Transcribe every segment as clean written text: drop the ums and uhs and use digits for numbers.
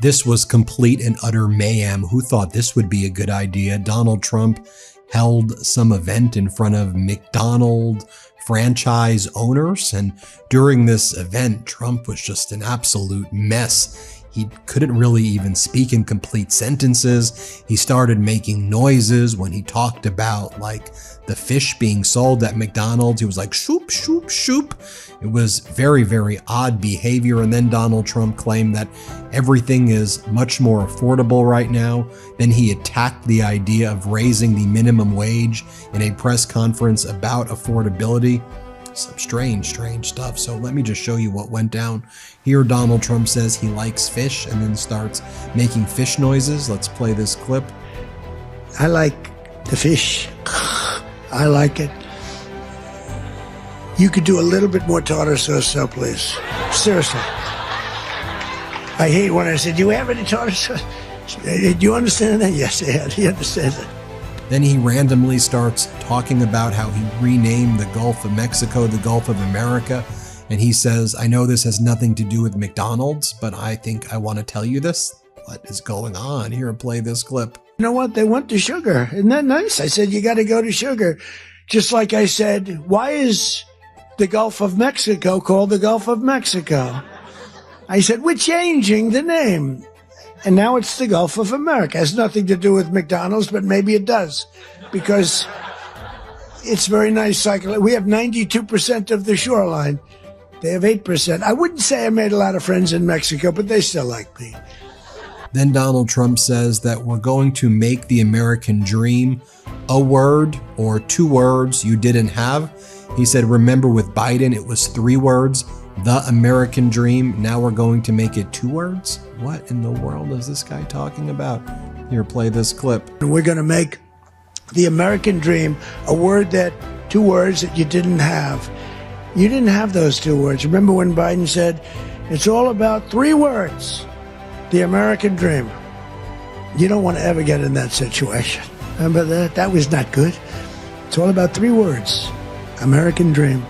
This was complete and utter mayhem. Who thought this would be a good idea? Donald Trump held some event in front of McDonald franchise owners, and during this event, Trump was just an absolute mess. He couldn't really even speak in complete sentences. He started making noises when he talked about like the fish being sold at McDonald's. He was like, shoop, shoop, shoop. It was very, very odd behavior. And then Donald Trump claimed that everything is much more affordable right now. Then he attacked the idea of raising the minimum wage in a press conference about affordability. Some strange stuff. So let me just show you what went down. Here Donald Trump says he likes fish and then starts making fish noises. Let's play this clip. I like the fish. I like it. You could do a little bit more tartar sauce, please. Seriously. I hate when I said, do you have any tartar sauce? Do you understand that? Yes, I had. He understands it. Then he randomly starts talking about how he renamed the Gulf of Mexico the Gulf of America. And he says, I know this has nothing to do with McDonald's, but I think I want to tell you this. What is going on? Here, play this clip. You know what? They went to sugar. Isn't that nice? I said, you got to go to sugar. Just like I said, why is the Gulf of Mexico called the Gulf of Mexico? I said, we're changing the name. And now it's the Gulf of America. It has nothing to do with McDonald's, but maybe it does. Because it's very nice. We have 92% of the shoreline. They have 8%. I wouldn't say I made a lot of friends in Mexico, but they still like me. Then Donald Trump says that we're going to make the American dream a word or 2 words you didn't have. He said, remember with Biden, it was 3 words. The American dream. Now we're going to make it 2 words? What in the world is this guy talking about? Here, play this clip. We're going to make the American dream a word 2 words that you didn't have. You didn't have those 2 words. Remember when Biden said, it's all about 3 words, the American dream. You don't want to ever get in that situation. Remember that? That was not good. It's all about 3 words, American dream.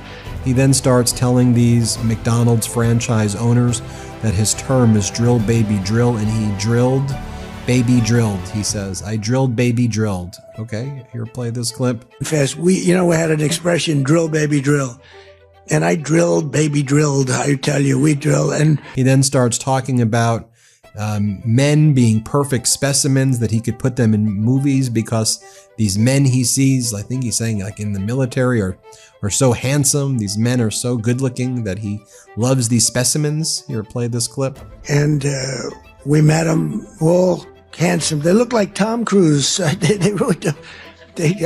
He then starts telling these McDonald's franchise owners that his term is drill, baby, drill, and he drilled, baby, drilled, he says. I drilled, baby, drilled. Okay, here, play this clip. Fast, we had an expression, drill, baby, drill. And I drilled, baby, drilled. I tell you, we drill. And he then starts talking about men being perfect specimens, that he could put them in movies because these men he sees, I think he's saying like in the military, are so handsome. These men are so good looking that he loves these specimens. Here, play this clip. And we met them all handsome. They look like Tom Cruise. They really do.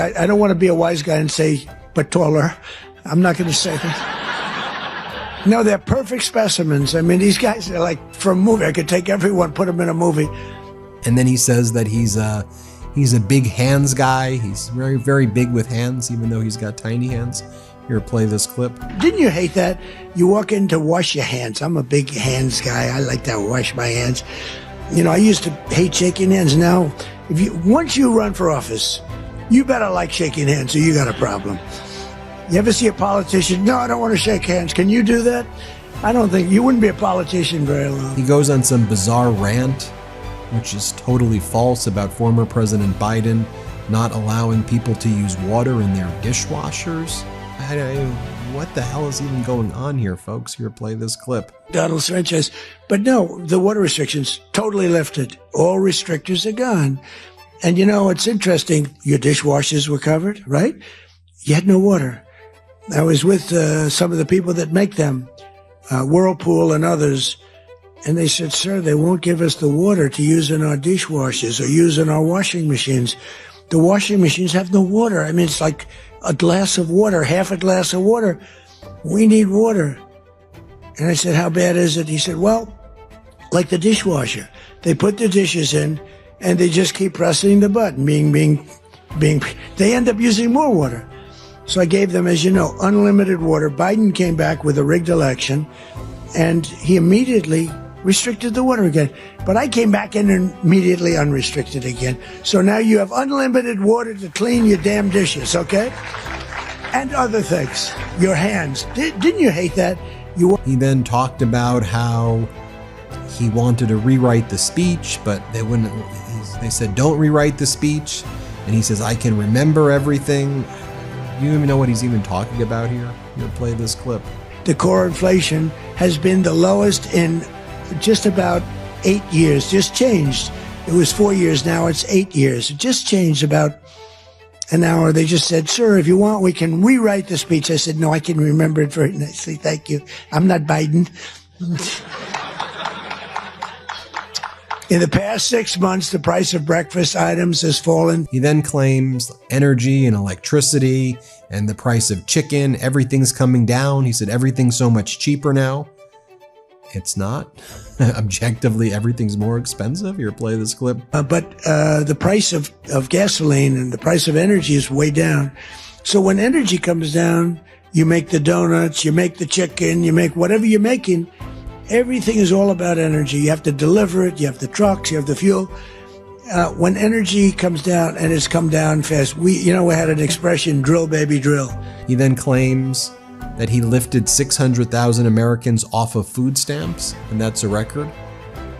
I don't want to be a wise guy and say, but taller. I'm not going to say that. No, they're perfect specimens. I mean, these guys are like from a movie. I could take everyone, put them in a movie. And then he says that he's a big hands guy. He's very, very big with hands, even though he's got tiny hands. Here, play this clip. Didn't you hate that? You walk in to wash your hands. I'm a big hands guy. I like to wash my hands. You know, I used to hate shaking hands. Now, once you run for office, you better like shaking hands or you got a problem. You ever see a politician? No, I don't want to shake hands. Can you do that? I don't think you wouldn't be a politician very long. He goes on some bizarre rant, which is totally false, about former President Biden not allowing people to use water in their dishwashers. What the hell is even going on here, folks? Here, play this clip. Donald Sanchez. But no, the water restrictions totally lifted. All restrictors are gone. And you know, it's interesting. Your dishwashers were covered, right? You had no water. I was with some of the people that make them, Whirlpool and others, and they said, sir, they won't give us the water to use in our dishwashers or use in our washing machines. The washing machines have no water. I mean, it's like a glass of water, half a glass of water. We need water. And I said, how bad is it? He said, well, like the dishwasher. They put the dishes in and they just keep pressing the button, they end up using more water. So I gave them, as you know, unlimited water. Biden came back with a rigged election, and he immediately restricted the water again. But I came back in and immediately unrestricted again. So now you have unlimited water to clean your damn dishes, okay? And other things. Your hands. Didn't you hate that? He then talked about how he wanted to rewrite the speech, but they wouldn't. They said, don't rewrite the speech. And he says, I can remember everything. You even know what he's even talking about here? You'll play this clip. The core inflation has been the lowest in just about 8 years, just changed. It was 4 years, now it's 8 years. It just changed about an hour. They just said, sir, if you want, we can rewrite the speech. I said, no, I can remember it very nicely. Thank you. I'm not Biden. In the past 6 months, the price of breakfast items has fallen. He then claims energy and electricity and the price of chicken, everything's coming down. He said everything's so much cheaper now. It's not. Objectively, everything's more expensive. Here, play this clip. But the price of gasoline and the price of energy is way down. So when energy comes down, you make the donuts, you make the chicken, you make whatever you're making. Everything is all about energy. You have to deliver it. You have the trucks. You have the fuel. When energy comes down, and it's come down fast, we had an expression, drill, baby, drill. He then claims that he lifted 600,000 Americans off of food stamps, and that's a record.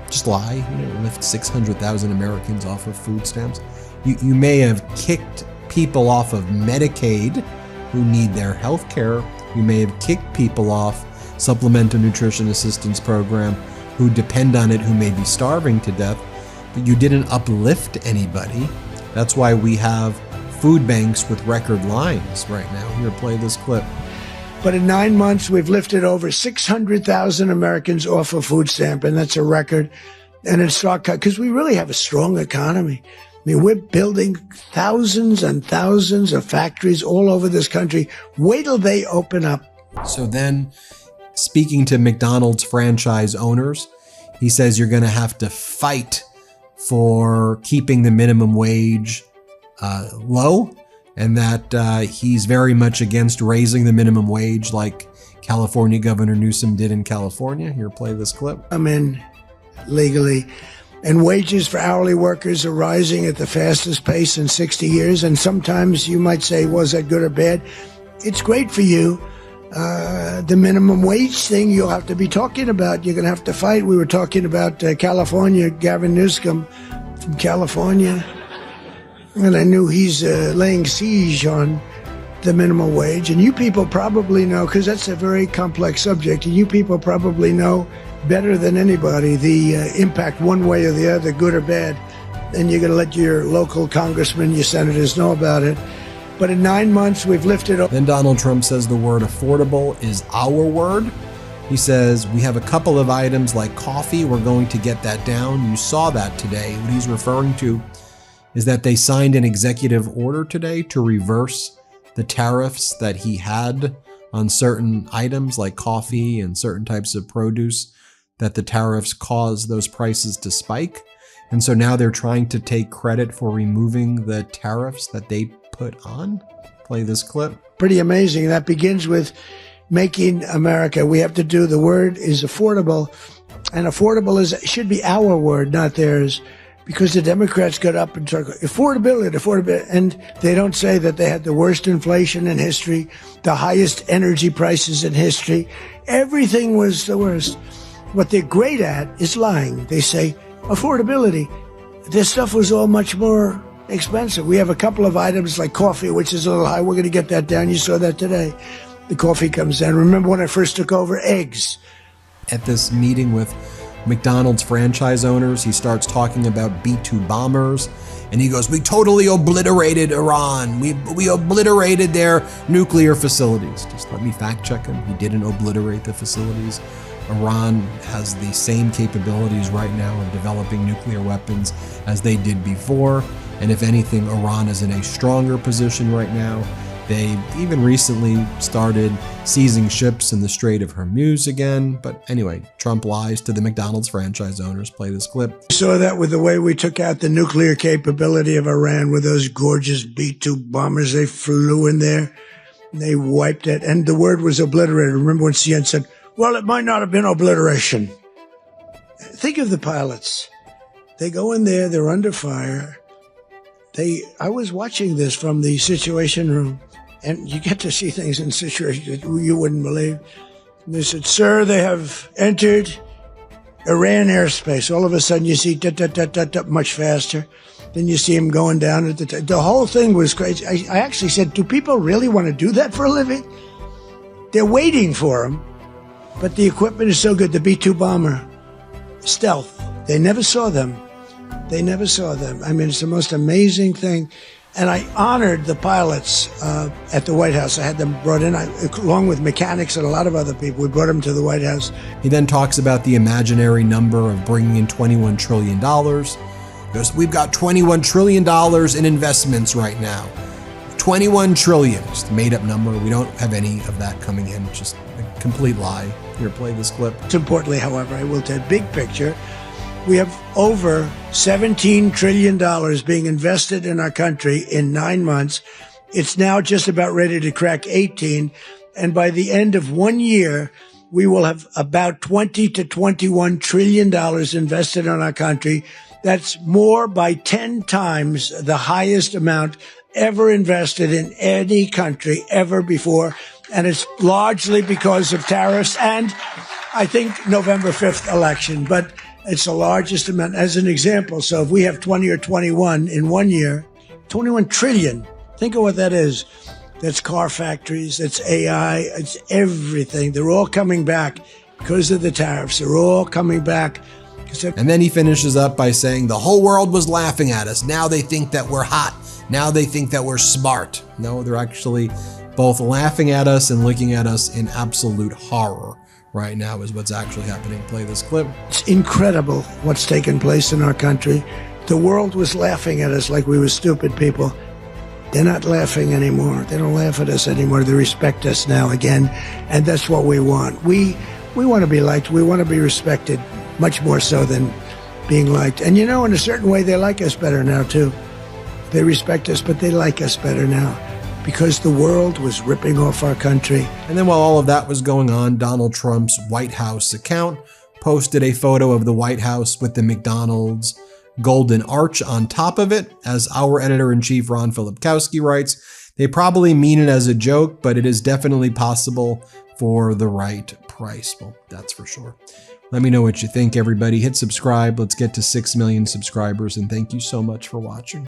Just lie. You didn't lift 600,000 Americans off of food stamps. You may have kicked people off of Medicaid who need their health care. You may have kicked people off Supplemental Nutrition Assistance Program who depend on it, who may be starving to death, but you didn't uplift anybody. That's why we have food banks with record lines right now. Here, play this clip. But in 9 months, we've lifted over 600,000 Americans off a food stamp, and that's a record. And it's because we really have a strong economy. I mean, we're building thousands and thousands of factories all over this country. Wait till they open up. So then, speaking to McDonald's franchise owners, he says you're going to have to fight for keeping the minimum wage low, and that he's very much against raising the minimum wage like California Governor Newsom did in California. Here, play this clip. I'm in legally, and wages for hourly workers are rising at the fastest pace in 60 years. And sometimes you might say, was that good or bad? It's great for you. The minimum wage thing you'll have to be talking about. You're going to have to fight. We were talking about California, Gavin Newsom from California. And I knew he's laying siege on the minimum wage. And you people probably know, because that's a very complex subject, and you people probably know better than anybody the impact one way or the other, good or bad. And you're going to let your local congressmen, your senators know about it. But in 9 months, we've lifted up. Then Donald Trump says the word affordable is our word. He says we have a couple of items like coffee. We're going to get that down. You saw that today. What he's referring to is that they signed an executive order today to reverse the tariffs that he had on certain items like coffee and certain types of produce, that the tariffs caused those prices to spike. And so now they're trying to take credit for removing the tariffs that they put on. Play this clip. Pretty amazing. That begins with making America. We have to do, the word is affordable, and affordable should be our word, not theirs, because the Democrats got up and talked affordability, and they don't say that they had the worst inflation in history, the highest energy prices in history. Everything was the worst. What they're great at is lying. They say affordability. This stuff was all much more expensive. We have a couple of items like coffee, which is a little high. We're going to get that down. You saw that today. The coffee comes down. Remember when I first took over? Eggs. At this meeting with McDonald's franchise owners, he starts talking about B-2 bombers, and he goes, we totally obliterated Iran. We obliterated their nuclear facilities. Just let me fact check him. He didn't obliterate the facilities. Iran has the same capabilities right now of developing nuclear weapons as they did before. And if anything, Iran is in a stronger position right now. They even recently started seizing ships in the Strait of Hormuz again. But anyway, Trump lies to the McDonald's franchise owners. Play this clip. You saw that with the way we took out the nuclear capability of Iran with those gorgeous B-2 bombers. They flew in there and they wiped it. And the word was obliterated. Remember when CNN said, well, it might not have been obliteration. Think of the pilots. They go in there, they're under fire. I was watching this from the Situation Room, and you get to see things in situations that you wouldn't believe. And they said, sir, they have entered Iran airspace. All of a sudden you see much faster. Then you see him going down. The whole thing was crazy. I actually said, do people really want to do that for a living? They're waiting for him. But the equipment is so good. The B-2 bomber, stealth. They never saw them. They never saw them. I mean, it's the most amazing thing. And I honored the pilots at the White House. I had them brought in, along with mechanics and a lot of other people. We brought them to the White House. He then talks about the imaginary number of bringing in $21 trillion. He goes, we've got $21 trillion in investments right now. 21 trillion, just a made up number. We don't have any of that coming in. It's just a complete lie. Here, play this clip. Importantly, however, I will tell big picture. We have over $17 trillion being invested in our country in 9 months. It's now just about ready to crack 18. And by the end of 1 year, we will have about $20 to $21 trillion invested in our country. That's more by 10 times the highest amount ever invested in any country ever before. And it's largely because of tariffs and I think November 5th election. But it's the largest amount as an example. So if we have 20 or 21 in 1 year, 21 trillion, think of what that is. That's car factories, it's AI, it's everything. They're all coming back because of the tariffs. They're all coming back. And then he finishes up by saying the whole world was laughing at us. Now they think that we're hot. Now they think that we're smart. No, they're actually both laughing at us and looking at us in absolute horror. Right now is what's actually happening. Play this clip. It's incredible what's taken place in our country. The world was laughing at us like we were stupid people. They're not laughing anymore. They don't laugh at us anymore. They respect us now again. And that's what we want. We want to be liked. We want to be respected much more so than being liked. And in a certain way, they like us better now too. They respect us, but they like us better now. Because the world was ripping off our country. And then while all of that was going on, Donald Trump's White House account posted a photo of the White House with the McDonald's golden arch on top of it. As our editor-in-chief, Ron Filipkowski, writes, they probably mean it as a joke, but it is definitely possible for the right price. Well, that's for sure. Let me know what you think, everybody. Hit subscribe. Let's get to 6 million subscribers, and thank you so much for watching.